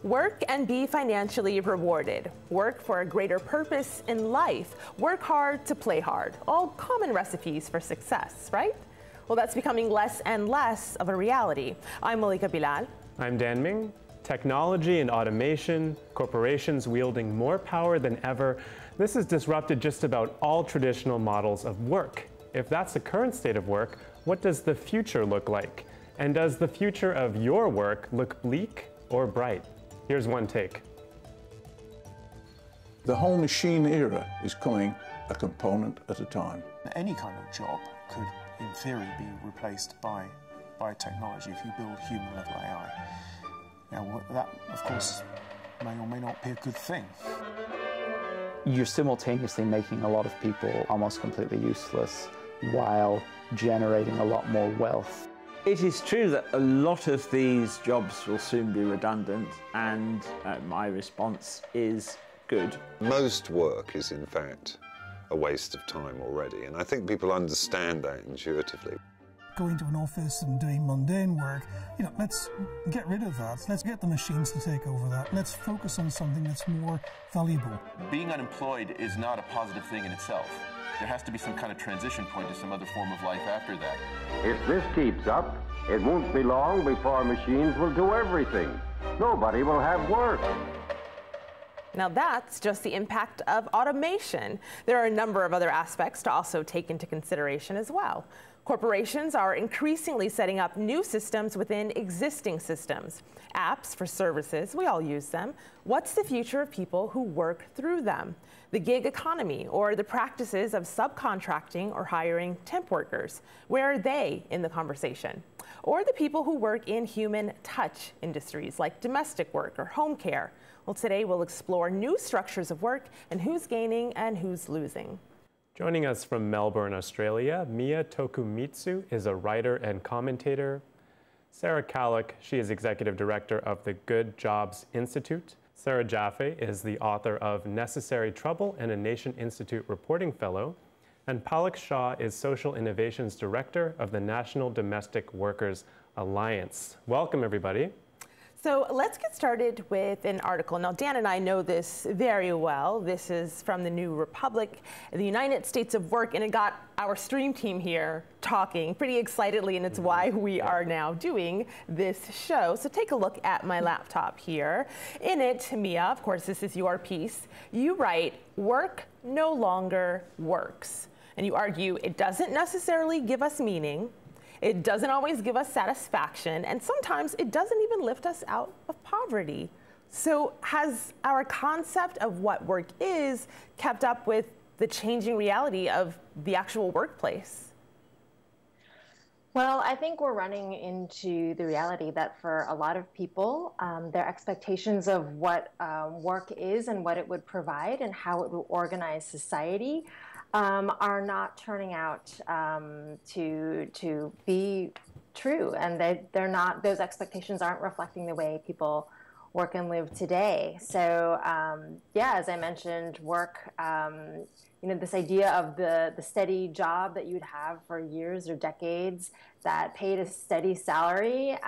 Work and be financially rewarded. Work for a greater purpose in life. Work hard to play hard. All common recipes for success, right? Well, that's becoming less and less of a reality. I'm Malika Bilal. I'm Dan Ming. Technology and automation, corporations wielding more power than ever. This has disrupted just about all traditional models of work. If that's the current state of work, what does the future look like? And does the future of your work look bleak or bright? Here's one take. The whole machine era is coming a component at a time. Any kind of job could, in theory, be replaced by technology if you build human-level AI. Now, that, of course, may or may not be a good thing. You're simultaneously making a lot of people almost completely useless while generating a lot more wealth. It is true that a lot of these jobs will soon be redundant, and my response is good. Most work is, in fact, a waste of time already, and I think people understand that intuitively. Going to an office and doing mundane work, let's get rid of that. Let's get the machines to take over that. Let's focus on something that's more valuable. Being unemployed is not a positive thing in itself. There has to be some kind of transition point to some other form of life after that. If this keeps up, it won't be long before machines will do everything. Nobody will have work. Now that's just the impact of automation. There are a number of other aspects to also take into consideration as well. Corporations are increasingly setting up new systems within existing systems. Apps for services, we all use them. What's the future of people who work through them? The gig economy, or the practices of subcontracting or hiring temp workers. Where are they in the conversation? Or the people who work in human touch industries like domestic work or home care. Well, today we'll explore new structures of work and who's gaining and who's losing. Joining us from Melbourne, Australia, Mia Tokumitsu is a writer and commentator. Sarah Palak, she is executive director of the Good Jobs Institute. Sarah Jaffe is the author of Necessary Trouble and a Nation Institute reporting fellow. And Palak Shah is social innovations director of the National Domestic Workers Alliance. Welcome, everybody. So let's get started with an article. Now, Dan and I know this very well. This is from the New Republic, the United States of Work, and it got our stream team here talking pretty excitedly, and it's why we are now doing this show. So take a look at my laptop here. In it, Mia, of course, this is your piece. You write, "Work no longer works." And you argue it doesn't necessarily give us meaning. It doesn't always give us satisfaction, and sometimes it doesn't even lift us out of poverty. So has our concept of what work is kept up with the changing reality of the actual workplace? Well, I think we're running into the reality that for a lot of people, their expectations of what work is and what it would provide and how it will organize society are not turning out to be true, and they're not. Those expectations aren't reflecting the way people work and live today. So yeah, as I mentioned, work. This idea of the steady job that you'd have for years or decades that paid a steady salary.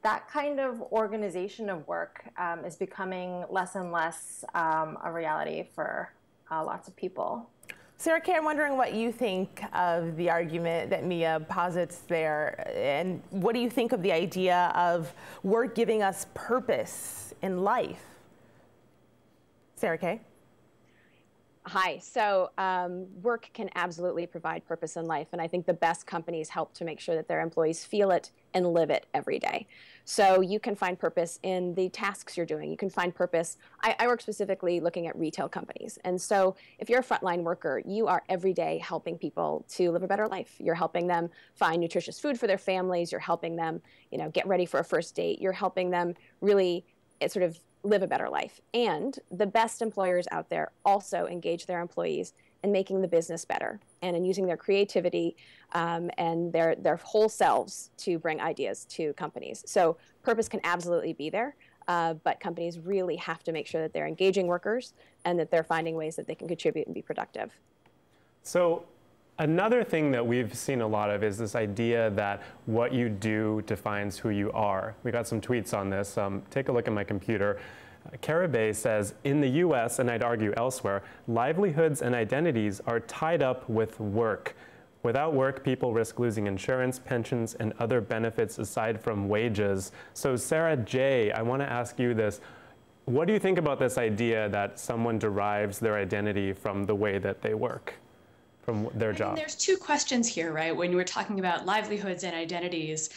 That kind of organization of work is becoming less and less a reality for lots of people. Sarah Kay, I'm wondering what you think of the argument that Mia posits there, and what do you think of the idea of work giving us purpose in life? Sarah Kay? Hi. So work can absolutely provide purpose in life, and I think the best companies help to make sure that their employees feel it and live it every day. So you can find purpose in the tasks you're doing. You can find purpose. I work specifically looking at retail companies. And so if you're a frontline worker, you are every day helping people to live a better life. You're helping them find nutritious food for their families. You're helping them, get ready for a first date. You're helping them really sort of live a better life. And the best employers out there also engage their employees in making the business better and in using their creativity and their whole selves to bring ideas to companies. So purpose can absolutely be there, but companies really have to make sure that they're engaging workers and that they're finding ways that they can contribute and be productive. So Another thing that we've seen a lot of is this idea that what you do defines who you are. We got some tweets on this. Take a look at my computer. Carabay says, in the US, and I'd argue elsewhere, livelihoods and identities are tied up with work. Without work, people risk losing insurance, pensions, and other benefits aside from wages. So Sarah J., I want to ask you this. What do you think about this idea that someone derives their identity from the way that they work, from their job? There's two questions here, right? When we're talking about livelihoods and identities,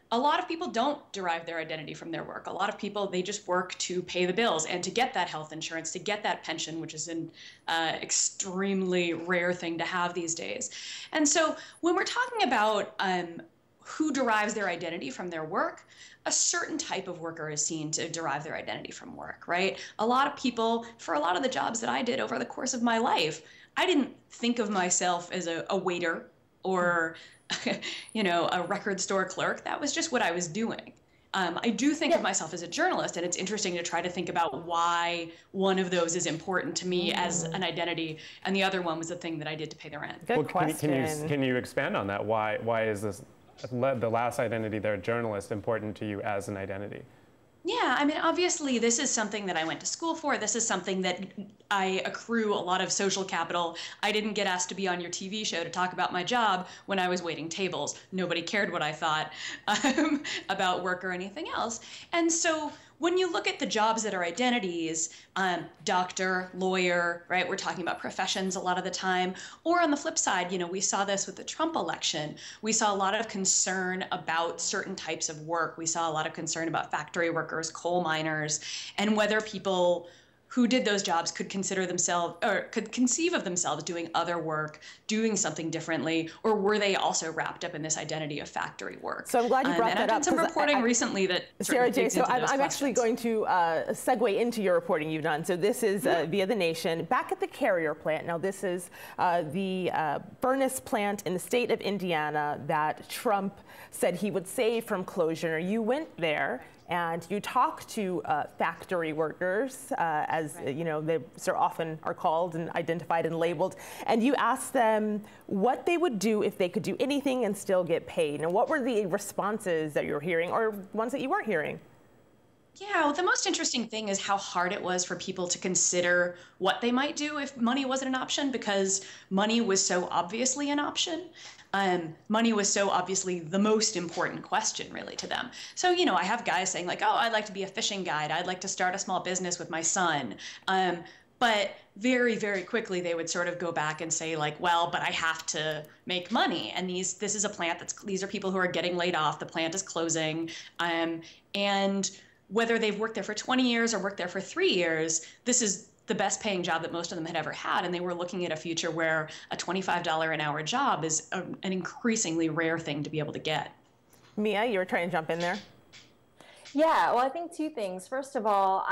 a lot of people don't derive their identity from their work. A lot of people, they just work to pay the bills and to get that health insurance, to get that pension, which is an extremely rare thing to have these days. And so when we're talking about who derives their identity from their work, a certain type of worker is seen to derive their identity from work, right? A lot of people, for a lot of the jobs that I did over the course of my life, I didn't think of myself as a waiter or you know, a record store clerk. That was just what I was doing. I do think of myself as a journalist, and it's interesting to try to think about why one of those is important to me as an identity, and the other one was the thing that I did to pay the rent. Good question. Can you expand on that? Why is this, the last identity there, journalist, important to you as an identity? Yeah, I mean, obviously, this is something that I went to school for. This is something that I accrue a lot of social capital. I didn't get asked to be on your TV show to talk about my job when I was waiting tables. Nobody cared what I thought about work or anything else. And so when you look at the jobs that are identities, doctor, lawyer, right? We're talking about professions a lot of the time. Or on the flip side, you know, we saw this with the Trump election. We saw a lot of concern about certain types of work. We saw a lot of concern about factory workers, coal miners, and whether people who did those jobs could consider themselves or could conceive of themselves doing other work, doing something differently, or were they also wrapped up in this identity of factory work? So I'm glad you brought that up. And I've done some reporting recently that Sarah J., so I'm actually going to segue into your reporting you've done. So this is via The Nation. Back at the Carrier plant. Now this is the furnace plant in the state of Indiana that Trump said he would save from closure. You went there and you talk to factory workers, as you know, they so often are called and identified and labeled, and you asked them what they would do if they could do anything and still get paid. And what were the responses that you were hearing, or ones that you weren't hearing? Yeah, well, the most interesting thing is how hard it was for people to consider what they might do if money wasn't an option, because money was so obviously an option. Money was so obviously the most important question really to them. So, you know, I have guys saying like, oh, I'd like to be a fishing guide. I'd like to start a small business with my son. But very, very quickly they would sort of go back and say like, well, but I have to make money. And this is a plant these are people who are getting laid off. The plant is closing. And whether they've worked there for 20 years or worked there for 3 years, this is the best paying job that most of them had ever had. And they were looking at a future where a $25 an hour job is an increasingly rare thing to be able to get. Mia, you were trying to jump in there. Yeah, well, I think two things. First of all,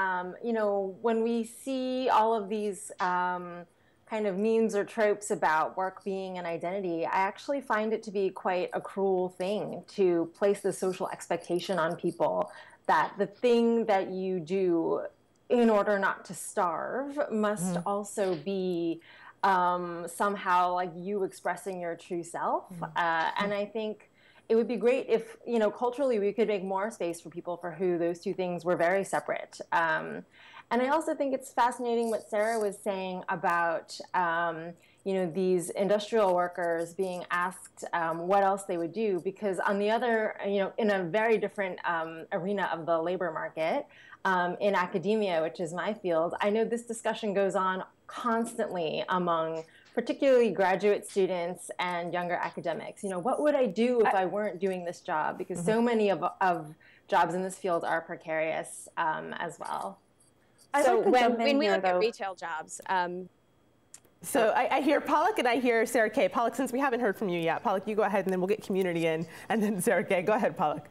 you know, when we see all of these kind of memes or tropes about work being an identity, I actually find it to be quite a cruel thing to place the social expectation on people that the thing that you do in order not to starve must also be somehow like you expressing your true self. And I think it would be great if, you know, culturally we could make more space for people for who those two things were very separate. And I also think it's fascinating what Sarah was saying about, you know, these industrial workers being asked what else they would do, because on the other, you know, in a very different arena of the labor market, in academia, which is my field, I know this discussion goes on constantly among particularly graduate students and younger academics. You know, what would I do if I weren't doing this job? Because so many of jobs in this field are precarious as well. So when we look at retail jobs, so I hear Palak and I hear Sarah K. Palak, since we haven't heard from you yet, Palak, you go ahead and then we'll get community in, and then Sarah K. Go ahead, Palak.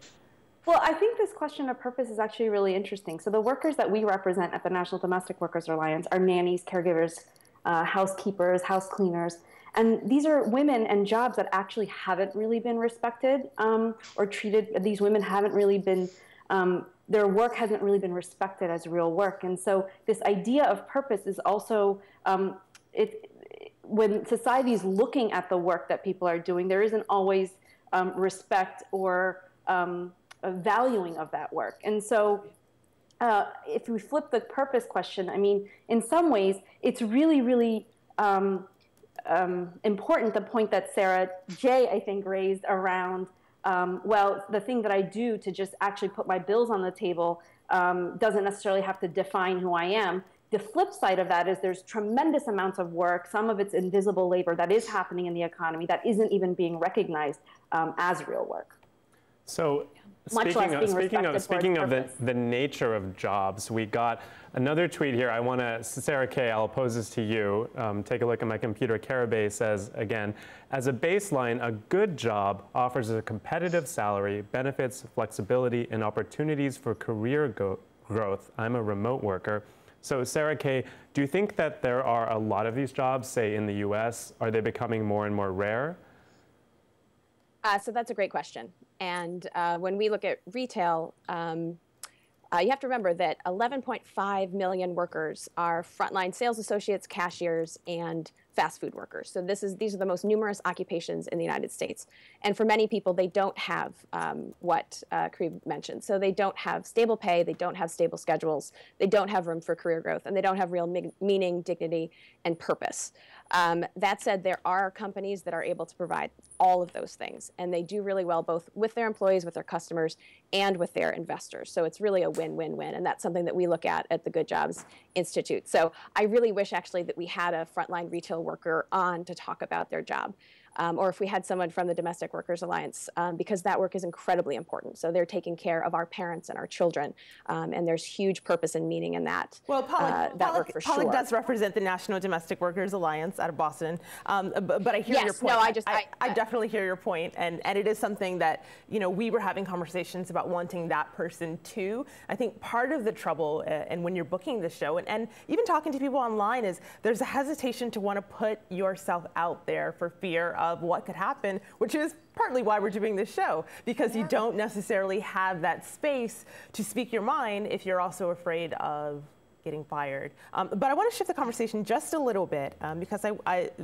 Well, I think this question of purpose is actually really interesting. So the workers that we represent at the National Domestic Workers Alliance are nannies, caregivers, housekeepers, house cleaners. And these are women and jobs that actually haven't really been respected or treated. These women haven't really been, their work hasn't really been respected as real work. And so this idea of purpose is also, when society is looking at the work that people are doing, there isn't always respect or a valuing of that work. And so if we flip the purpose question, I mean, in some ways, it's really, really important, the point that Sarah J., I think, raised around, well, the thing that I do to just actually put my bills on the table doesn't necessarily have to define who I am. The flip side of that is there's tremendous amounts of work, some of it's invisible labor that is happening in the economy that isn't even being recognized as real work. So speaking of the nature of jobs, we got another tweet here. I want to, Sarah K., I'll pose this to you. Take a look at my computer. Karabay says, again, as a baseline, a good job offers a competitive salary, benefits, flexibility, and opportunities for career growth. I'm a remote worker. So Sarah K., do you think that there are a lot of these jobs, say in the US? Are they becoming more and more rare? So that's a great question. And when we look at retail, you have to remember that 11.5 million workers are frontline sales associates, cashiers, and fast food workers. So these are the most numerous occupations in the United States. And for many people, they don't have what Kareem mentioned. So they don't have stable pay, they don't have stable schedules, they don't have room for career growth, and they don't have real meaning, dignity, and purpose. That said, there are companies that are able to provide all of those things, and they do really well both with their employees, with their customers, and with their investors. So it's really a win-win-win, and that's something that we look at the Good Jobs Institute. So I really wish actually that we had a frontline retail worker on to talk about their job. Or if we had someone from the Domestic Workers Alliance, because that work is incredibly important. So they're taking care of our parents and our children, and there's huge purpose and meaning in that. Well, Palak does represent the National Domestic Workers Alliance out of Boston, but I hear your point. No, I definitely hear your point, and it is something that, you know, we were having conversations about wanting that person too. I think part of the trouble, and when you're booking the show, and even talking to people online, is there's a hesitation to want to put yourself out there for fear of what could happen, which is partly why we're doing this show, because you don't necessarily have that space to speak your mind if you're also afraid of getting fired. But I want to shift the conversation just a little bit because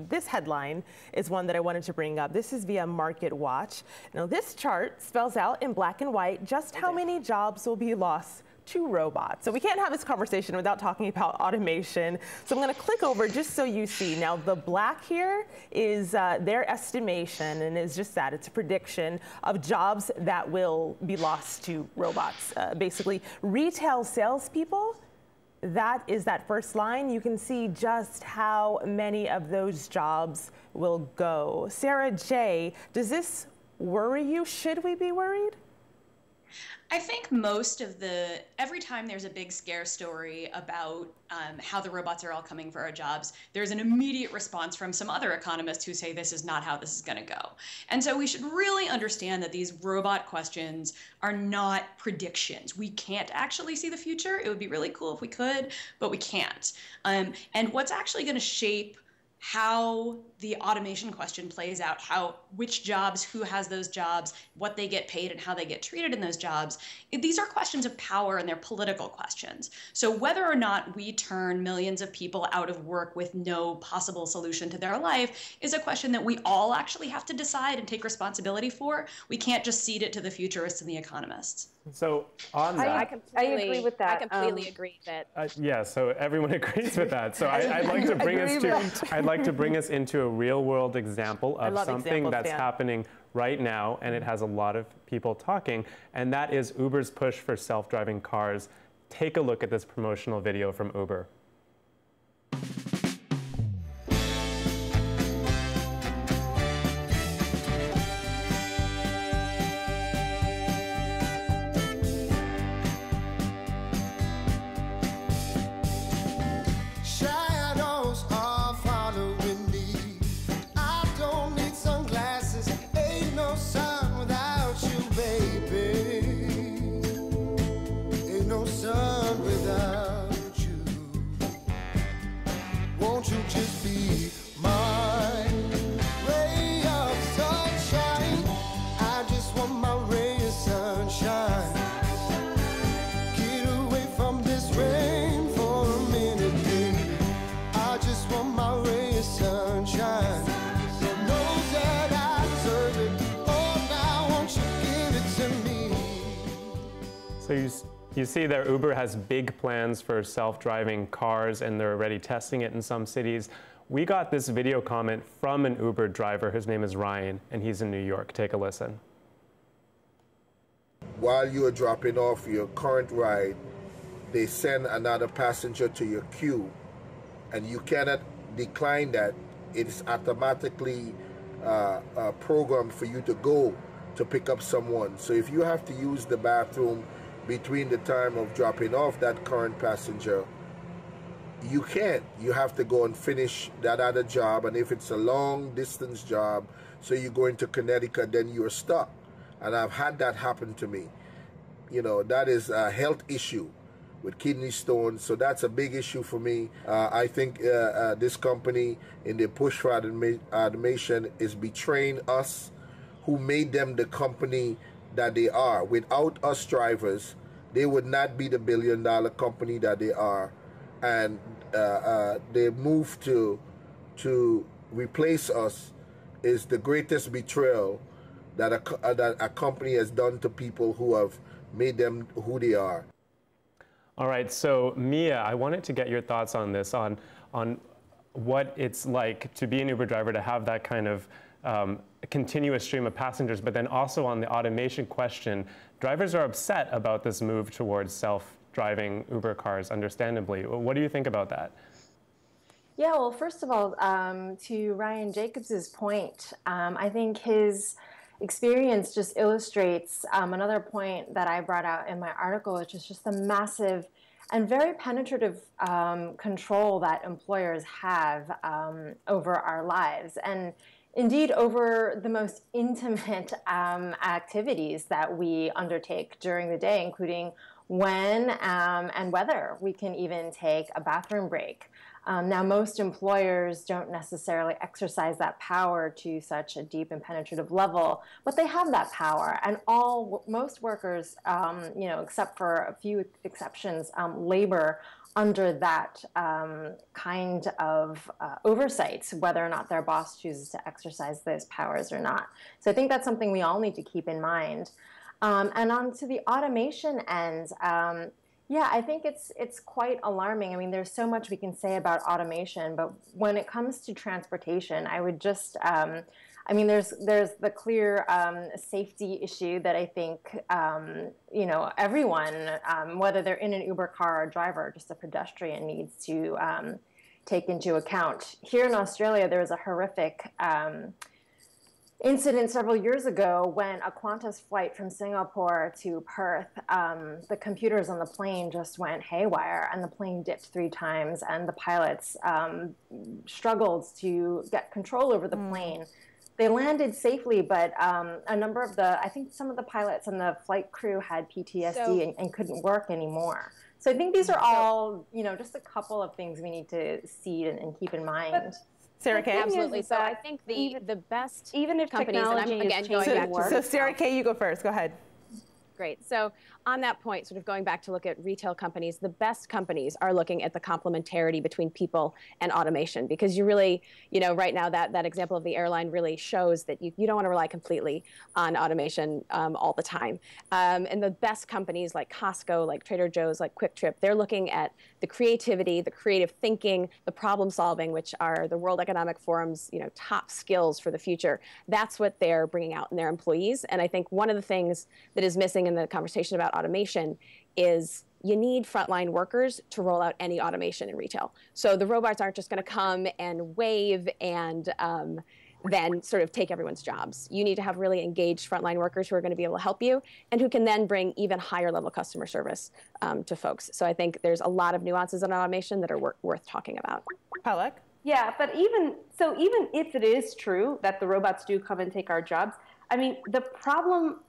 this headline is one that I wanted to bring up. This is via Market Watch. Now, this chart spells out in black and white just how many jobs will be lost to robots. So we can't have this conversation without talking about automation. So I'm going to click over just so you see. Now the black here is their estimation, and it's just that. It's a prediction of jobs that will be lost to robots. Basically, retail salespeople, that is that first line. You can see just how many of those jobs will go. Sarah J., does this worry you? Should we be worried? I think every time there's a big scare story about how the robots are all coming for our jobs, there's an immediate response from some other economists who say this is not how this is going to go. And so we should really understand that these robot questions are not predictions. We can't actually see the future. It would be really cool if we could, but we can't. And what's actually going to shape how the automation question plays out, which jobs, who has those jobs, what they get paid, and how they get treated in those jobs. These are questions of power, and they're political questions. So whether or not we turn millions of people out of work with no possible solution to their life is a question that we all actually have to decide and take responsibility for. We can't just cede it to the futurists and the economists. So on that, I agree with that. I completely agree that. Yeah, so everyone agrees with that. So I'd like to bring us into a real-world example of something that's happening right now, and it has a lot of people talking, and that is Uber's push for self-driving cars. Take a look at this promotional video from Uber. So you see there Uber has big plans for self-driving cars, and they're already testing it in some cities. We got this video comment from an Uber driver. His name is Ryan, and he's in New York. Take a listen. While you are dropping off your current ride, they send another passenger to your queue, and you cannot decline that. It is automatically programmed for you to go to pick up someone. So if you have to use the bathroom between the time of dropping off that current passenger, you can't. You have to go and finish that other job, and if it's a long distance job, so you go into Connecticut, then you're stuck. And I've had that happen to me. You know, that is a health issue with kidney stones, so that's a big issue for me. I think this company, in their push for automation, is betraying us, who made them the company that they are. Without us drivers, they would not be the billion-dollar company that they are. And their move to replace us is the greatest betrayal that a company has done to people who have made them who they are. All right, so Mia, I wanted to get your thoughts on this, on what it's like to be an Uber driver, to have that kind of continuous stream of passengers, but then also on the automation question. Drivers are upset about this move towards self-driving Uber cars, understandably. What do you think about that? Yeah, well, first of all, to Ryan Jacobs's point, I think his experience just illustrates another point that I brought out in my article, which is just the massive and very penetrative control that employers have over our lives, and indeed over the most intimate activities that we undertake during the day, including when and whether we can even take a bathroom break. Now, most employers don't necessarily exercise that power to such a deep and penetrative level, but they have that power. And most workers, you know, except for a few exceptions, labor under that kind of oversight, whether or not their boss chooses to exercise those powers or not. So I think that's something we all need to keep in mind. And on to the automation end, yeah, I think it's quite alarming. I mean, there's so much we can say about automation, but when it comes to transportation, I would just, I mean, there's the clear safety issue that I think, you know, everyone, whether they're in an Uber car or a driver or just a pedestrian, needs to take into account. Here in Australia, there was a horrific incident several years ago when a Qantas flight from Singapore to Perth, the computers on the plane just went haywire and the plane dipped 3 times, and the pilots struggled to get control over the plane. They landed safely, but a number of I think some of the pilots and the flight crew had PTSD and couldn't work anymore. So I think these are all, you know, just a couple of things we need to see and keep in mind. Sarah Kay? Absolutely. So I think the best even if companies, technology and I'm, again, is going back to So Sarah Kay, you go first. Go ahead. Great. So on that point, sort of going back to look at retail companies, the best companies are looking at the complementarity between people and automation, because you really, you know, right now that example of the airline really shows that you don't want to rely completely on automation all the time. And the best companies like Costco, like Trader Joe's, like Quick Trip, they're looking at the creativity, the creative thinking, the problem solving, which are the World Economic Forum's, you know, top skills for the future. That's what they're bringing out in their employees. And I think one of the things that is missing in the conversation about automation is you need frontline workers to roll out any automation in retail. So the robots aren't just going to come and wave and then sort of take everyone's jobs. You need to have really engaged frontline workers who are going to be able to help you and who can then bring even higher level customer service to folks. So I think there's a lot of nuances in automation that are worth talking about. Palak? Yeah, but even if it is true that the robots do come and take our jobs, I mean, the problem,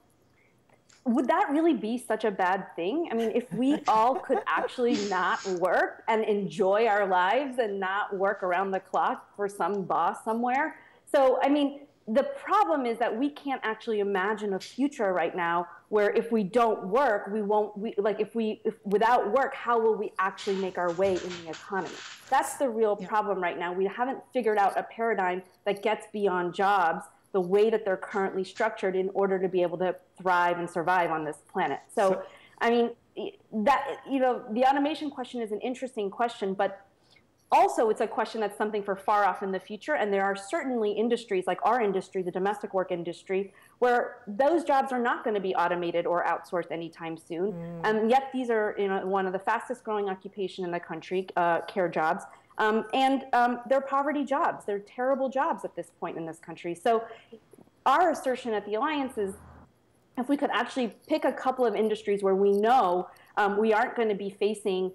would that really be such a bad thing? I mean, if we all could actually not work and enjoy our lives and not work around the clock for some boss somewhere. So, I mean, the problem is that we can't actually imagine a future right now where if we don't work, if without work, how will we actually make our way in the economy? That's the real problem right now. We haven't figured out a paradigm that gets beyond jobs the way that they're currently structured in order to be able to thrive and survive on this planet. So I mean, that, you know, the automation question is an interesting question, but also it's a question that's something for far off in the future. And there are certainly industries like our industry, the domestic work industry, where those jobs are not going to be automated or outsourced anytime soon. And yet these are, you know, one of the fastest growing occupation in the country, care jobs. They're poverty jobs. They're terrible jobs at this point in this country. So our assertion at the Alliance is, if we could actually pick a couple of industries where we know we aren't going to be facing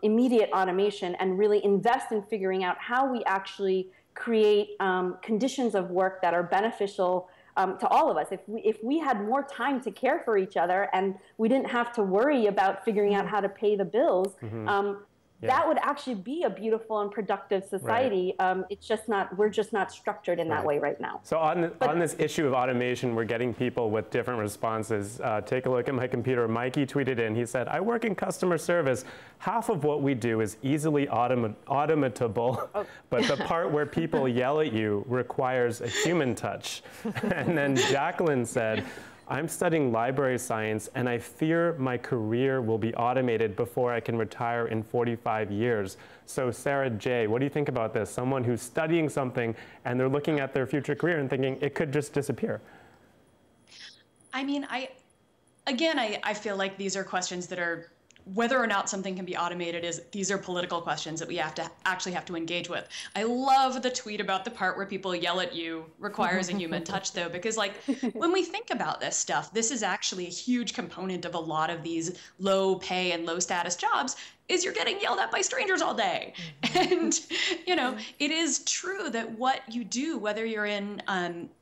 immediate automation, and really invest in figuring out how we actually create conditions of work that are beneficial to all of us. If we had more time to care for each other and we didn't have to worry about figuring out how to pay the bills, that would actually be a beautiful and productive society. It's just not, we're just not structured in that way right now. So on this issue of automation, we're getting people with different responses. Take a look at my computer. Mikey tweeted in, he said, I work in customer service. Half of what we do is easily automatable, but the part where people yell at you requires a human touch. And then Jacqueline said, I'm studying library science, and I fear my career will be automated before I can retire in 45 years. So Sarah J., what do you think about this? Someone who's studying something, and they're looking at their future career and thinking it could just disappear. I mean, I feel like these are questions that are, whether or not something can be automated, these are political questions that we actually have to engage with. I love the tweet about the part where people yell at you requires a human touch, though, because like when we think about this stuff, this is actually a huge component of a lot of these low pay and low status jobs, is you're getting yelled at by strangers all day. And, you know, it is true that what you do, whether you're in,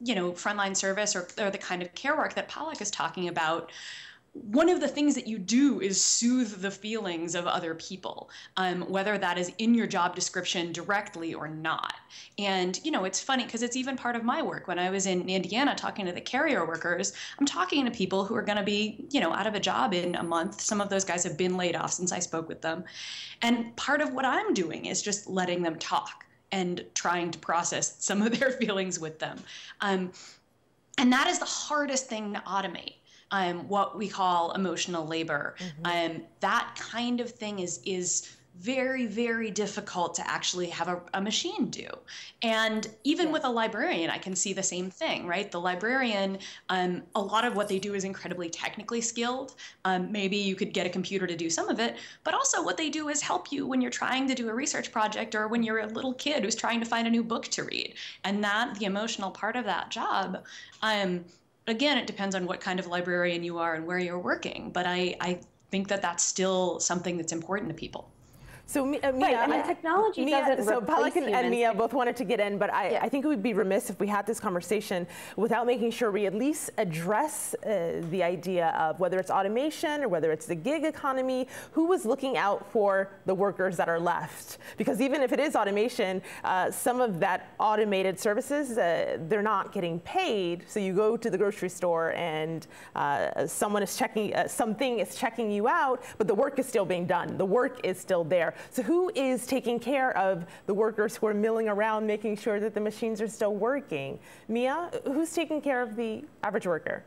you know, frontline service or the kind of care work that Palak is talking about, one of the things that you do is soothe the feelings of other people, whether that is in your job description directly or not. And, you know, it's funny because it's even part of my work. When I was in Indiana talking to the carrier workers, I'm talking to people who are going to be, you know, out of a job in a month. Some of those guys have been laid off since I spoke with them. And part of what I'm doing is just letting them talk and trying to process some of their feelings with them. And that is the hardest thing to automate. What we call emotional labor. That kind of thing is very, very difficult to actually have a machine do. And even with a librarian, I can see the same thing, right? The librarian, a lot of what they do is incredibly technically skilled. Maybe you could get a computer to do some of it, but also what they do is help you when you're trying to do a research project or when you're a little kid who's trying to find a new book to read. And the emotional part of that job, again, it depends on what kind of librarian you are and where you're working, but I think that that's still something that's important to people. So Mia, and technology doesn't so replace Palak and Mia both wanted to get in, but I think it would be remiss if we had this conversation without making sure we at least address the idea of whether it's automation or whether it's the gig economy, who was looking out for the workers that are left? Because even if it is automation, some of that automated services, they're not getting paid. So you go to the grocery store and someone is checking, something is checking you out, but the work is still being done. The work is still there. So who is taking care of the workers who are milling around, making sure that the machines are still working? Mia, who's taking care of the average worker?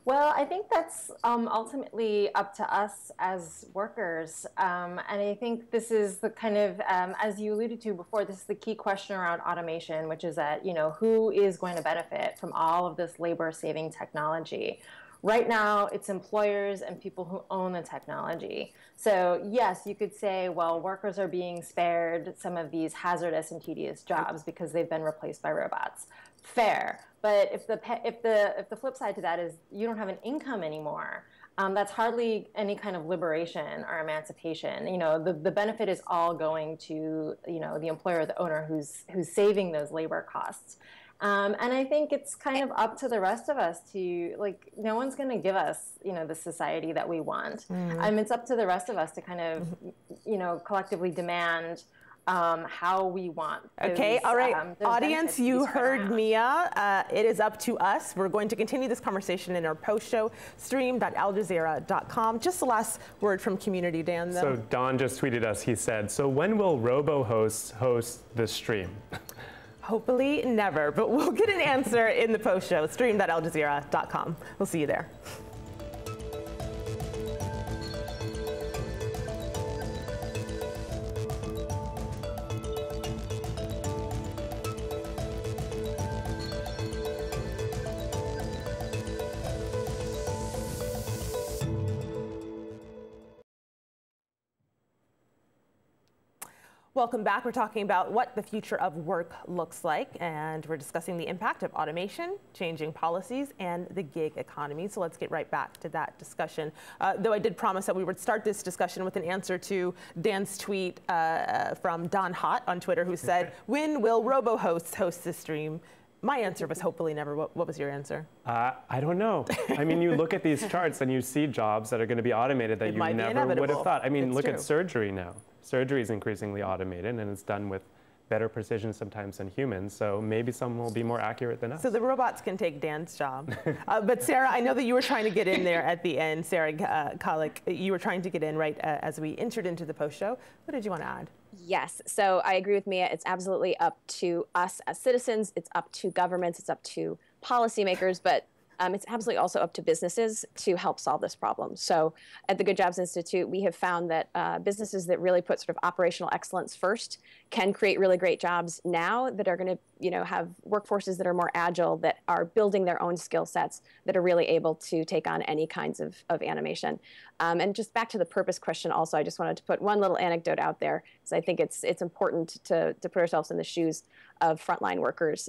Well, I think that's ultimately up to us as workers. And I think this is the kind of, as you alluded to before, this is the key question around automation, which is that, you know, who is going to benefit from all of this labor-saving technology? Right now, it's employers and people who own the technology. So yes, you could say, well, workers are being spared some of these hazardous and tedious jobs because they've been replaced by robots. Fair. But if the flip side to that is you don't have an income anymore, that's hardly any kind of liberation or emancipation. You know, the benefit is all going to, you know, the employer, the owner who's saving those labor costs. And I think it's kind of up to the rest of us to, like, no one's going to give us, you know, the society that we want. It's up to the rest of us to kind of, you know, collectively demand how we want those, okay, all right. Audience, you heard Mia. It is up to us. We're going to continue this conversation in our post-show, stream.aljazeera.com. Just the last word from community, Dan, though. So Don just tweeted us. He said, so when will robo-hosts host the stream? Hopefully never, but we'll get an answer in the post-show, stream.aljazeera.com. We'll see you there. Welcome back. We're talking about what the future of work looks like, and we're discussing the impact of automation, changing policies, and the gig economy. So let's get right back to that discussion. Though I did promise that we would start this discussion with an answer to Dan's tweet from Don Hott on Twitter, who said, "When will robo-hosts host this stream?" My answer was hopefully never. What was your answer? I don't know. I mean, you look at these charts and you see jobs that are going to be automated that you never would have thought. I mean, look at surgery now. Surgery is increasingly automated, and it's done with better precision sometimes than humans, so maybe some will be more accurate than us. So the robots can take Dan's job. But Sarah, I know that you were trying to get in there at the end. Sarah Palak, you were trying to get in right as we entered into the post-show. What did you want to add? Yes, so I agree with Mia. It's absolutely up to us as citizens. It's up to governments. It's up to policymakers, but it's absolutely also up to businesses to help solve this problem. So at the Good Jobs Institute, we have found that businesses that really put sort of operational excellence first can create really great jobs now that are going to, have workforces that are more agile, that are building their own skill sets, that are really able to take on any kinds of animation. And just back to the purpose question also, I just wanted to put one little anecdote out there, because I think it's important to put ourselves in the shoes of frontline workers.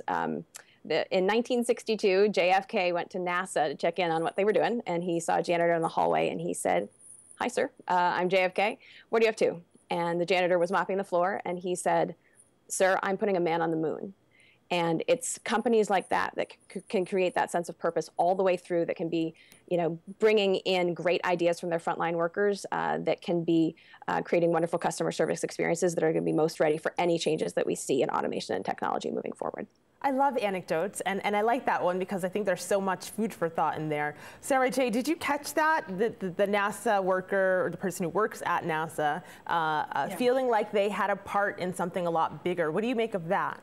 In 1962, JFK went to NASA to check in on what they were doing, and he saw a janitor in the hallway, and he said, "Hi, sir, I'm JFK. What are you up to?" And the janitor was mopping the floor, and he said, "Sir, I'm putting a man on the moon." And it's companies like that can create that sense of purpose all the way through, that can be, bringing in great ideas from their frontline workers, that can be creating wonderful customer service experiences that are going to be most ready for any changes that we see in automation and technology moving forward. I love anecdotes, and I like that one because I think there's so much food for thought in there. Sarah J., did you catch that? The NASA worker, or the person who works at NASA, feeling like they had a part in something a lot bigger. What do you make of that?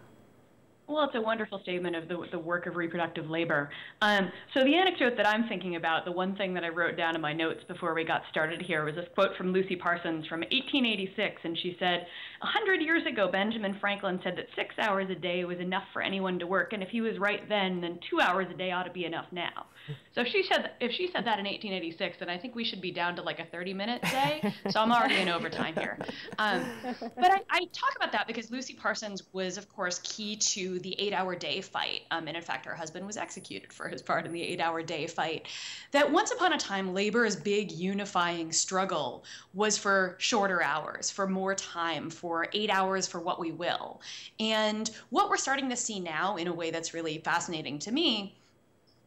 Well, it's a wonderful statement of the work of reproductive labor. So the anecdote that I'm thinking about, the one thing that I wrote down in my notes before we got started here, was this quote from Lucy Parsons from 1886, and she said, "100 years ago, Benjamin Franklin said that 6 hours a day was enough for anyone to work, and if he was right then 2 hours a day ought to be enough now." So if she said that in 1886, then I think we should be down to like a 30-minute day. So I'm already in overtime here. But I talk about that because Lucy Parsons was, of course, key to the 8-hour day fight. And in fact, her husband was executed for his part in the 8-hour day fight. That once upon a time, labor's big unifying struggle was for shorter hours, for more time, for 8 hours for what we will. And what we're starting to see now, in a way that's really fascinating to me,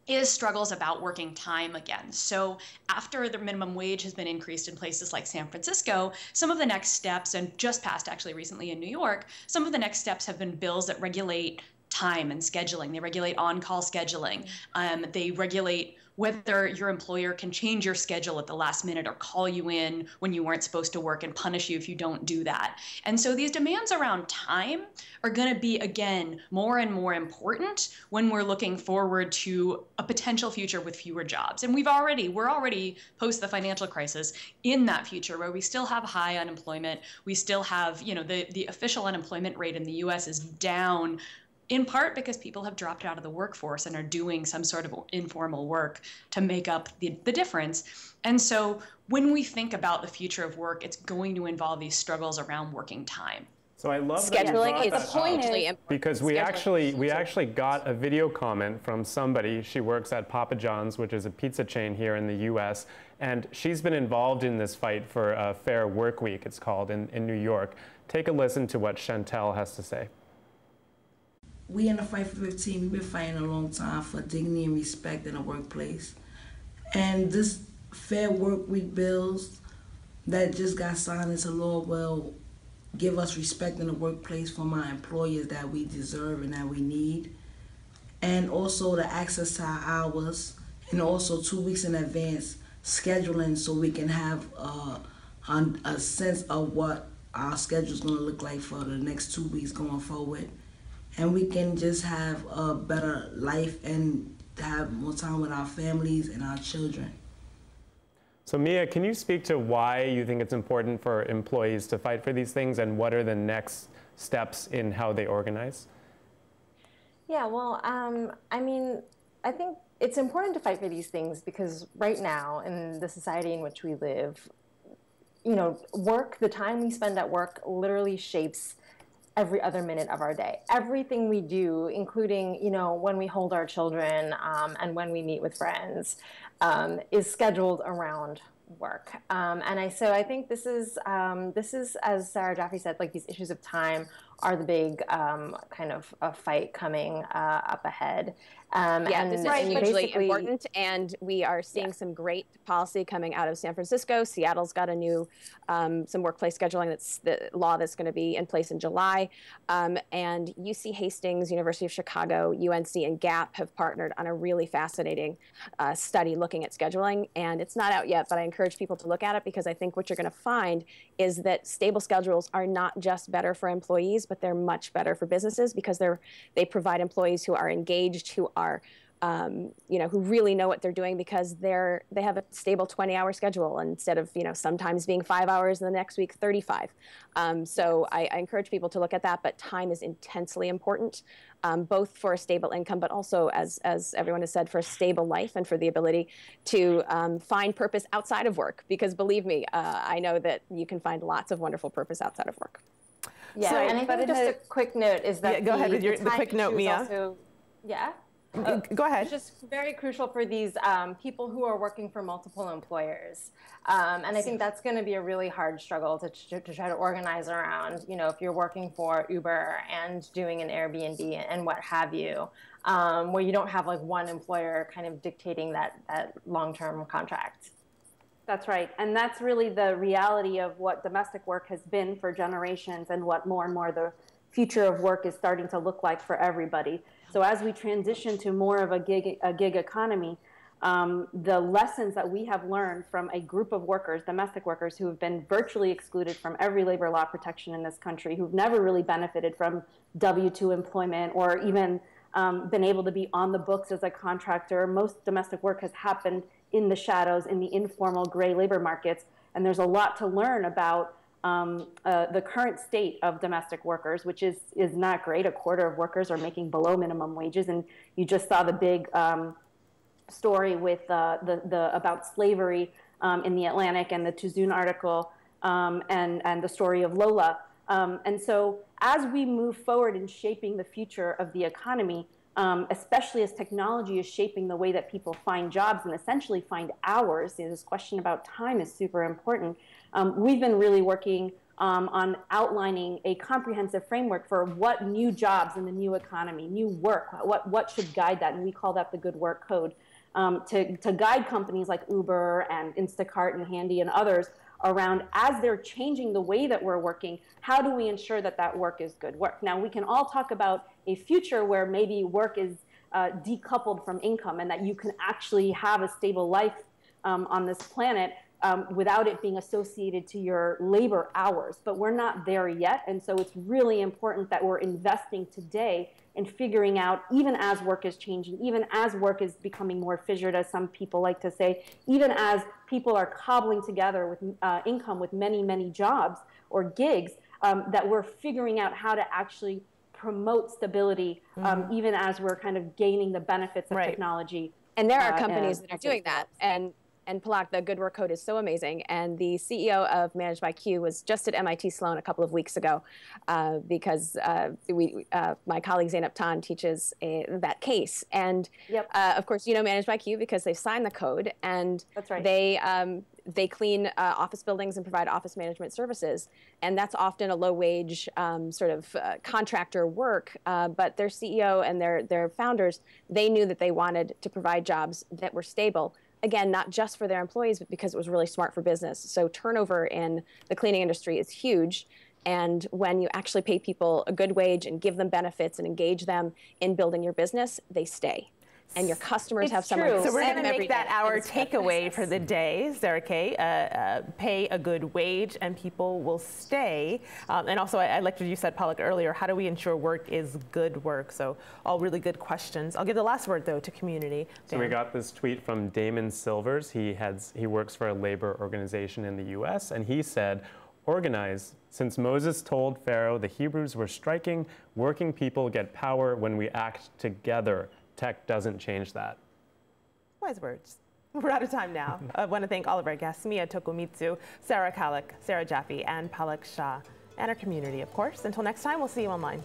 is struggles about working time again. So after the minimum wage has been increased in places like San Francisco, some of the next steps, and just passed actually recently in New York, some of the next steps have been bills that regulate time and scheduling. They regulate on-call scheduling. They regulate whether your employer can change your schedule at the last minute or call you in when you weren't supposed to work and punish you if you don't do that. And so these demands around time are going to be, again, more and more important when we're looking forward to a potential future with fewer jobs. And we're already post the financial crisis in that future where we still have high unemployment. We still have, the official unemployment rate in the US is down, in part because people have dropped out of the workforce and are doing some sort of informal work to make up the difference. And so when we think about the future of work, it's going to involve these struggles around working time. So I love scheduling is hugely important. Because we actually got a video comment from somebody. She works at Papa John's, which is a pizza chain here in the U.S., and she's been involved in this fight for a Fair Work Week, it's called, in New York. Take a listen to what Chantel has to say. We in the Fight for 15, we've been fighting a long time for dignity and respect in the workplace. And this Fair Work Week bills that just got signed into law will give us respect in the workplace from our employers that we deserve and that we need. And also the access to our hours, and also 2 weeks in advance scheduling so we can have a sense of what our schedule is going to look like for the next 2 weeks going forward. And we can just have a better life and have more time with our families and our children. So Mia, can you speak to why you think it's important for employees to fight for these things, and what are the next steps in how they organize? Yeah, well, I mean, I think it's important to fight for these things because right now in the society in which we live, work, the time we spend at work literally shapes every other minute of our day. Everything we do, including, when we hold our children and when we meet with friends, is scheduled around work. So I think this is, as Sarah Jaffe said, like these issues of time are the big kind of a fight coming up ahead. This is hugely important, and we are seeing some great policy coming out of San Francisco. Seattle's got a new some workplace scheduling the law that's going to be in place in July, and UC Hastings, University of Chicago, UNC, and Gap have partnered on a really fascinating study looking at scheduling, and it's not out yet, but I encourage people to look at it because I think what you're going to find is that stable schedules are not just better for employees, but they're much better for businesses because they provide employees who are engaged, who are who really know what they're doing because they have a stable 20-hour schedule instead of sometimes being 5 hours and the next week 35. So I encourage people to look at that, but time is intensely important, both for a stable income, but also, as everyone has said, for a stable life and for the ability to find purpose outside of work. Because believe me, I know that you can find lots of wonderful purpose outside of work. Yeah, so, and I think just a quick note is that go ahead with the quick note, Mia. Also, go ahead. It's just very crucial for these people who are working for multiple employers. And I think that's going to be a really hard struggle to try to organize around, if you're working for Uber and doing an Airbnb and what have you, where you don't have like one employer kind of dictating that long-term contract. That's right. And that's really the reality of what domestic work has been for generations and what more and more the future of work is starting to look like for everybody. So as we transition to more of a gig economy, the lessons that we have learned from a group of workers, domestic workers, who have been virtually excluded from every labor law protection in this country, who've never really benefited from W-2 employment or even been able to be on the books as a contractor. Most domestic work has happened in the shadows, in the informal gray labor markets, and there's a lot to learn about the current state of domestic workers, which is not great. A quarter of workers are making below minimum wages, and you just saw the big story with about slavery in the Atlantic and the Tuzun article and the story of Lola. And so as we move forward in shaping the future of the economy, especially as technology is shaping the way that people find jobs and essentially find hours, this question about time is super important. We've been really working on outlining a comprehensive framework for what new jobs in the new economy, new work, what should guide that, and we call that the Good Work Code, to guide companies like Uber and Instacart and Handy and others around, as they're changing the way that we're working, how do we ensure that that work is good work? Now, we can all talk about a future where maybe work is decoupled from income and that you can actually have a stable life on this planet without it being associated to your labor hours. But we're not there yet, and so it's really important that we're investing today in figuring out, even as work is changing, even as work is becoming more fissured, as some people like to say, even as people are cobbling together with income with many, many jobs or gigs, that we're figuring out how to actually promote stability, even as we're kind of gaining the benefits of technology. And there are companies that are doing that. And Palak, the Good Work Code is so amazing. And the CEO of Managed by Q was just at MIT Sloan a couple of weeks ago because my colleague Zainab Tan teaches that case. And of course, Managed by Q because they've signed the code, and that's right. They clean office buildings and provide office management services. And that's often a low-wage sort of contractor work. But their CEO and their founders, they knew that they wanted to provide jobs that were stable. Again, not just for their employees, but because it was really smart for business. So turnover in the cleaning industry is huge. And when you actually pay people a good wage and give them benefits and engage them in building your business, they stay. And your customers have someone. So we're going to make that our takeaway for the day, Sarah Kay. Pay a good wage and people will stay. And also, I liked what you said, Palak, earlier. How do we ensure work is good work? So all really good questions. I'll give the last word, though, to community. So we got this tweet from Damon Silvers. He works for a labor organization in the U.S., and he said, "Organize. Since Moses told Pharaoh the Hebrews were striking, working people get power when we act together. Tech doesn't change that." Wise words. We're out of time now. I want to thank all of our guests, Mia Tokumitsu, Sarah Palak, Sarah Jaffe, and Palak Shah, and our community, of course. Until next time, we'll see you online.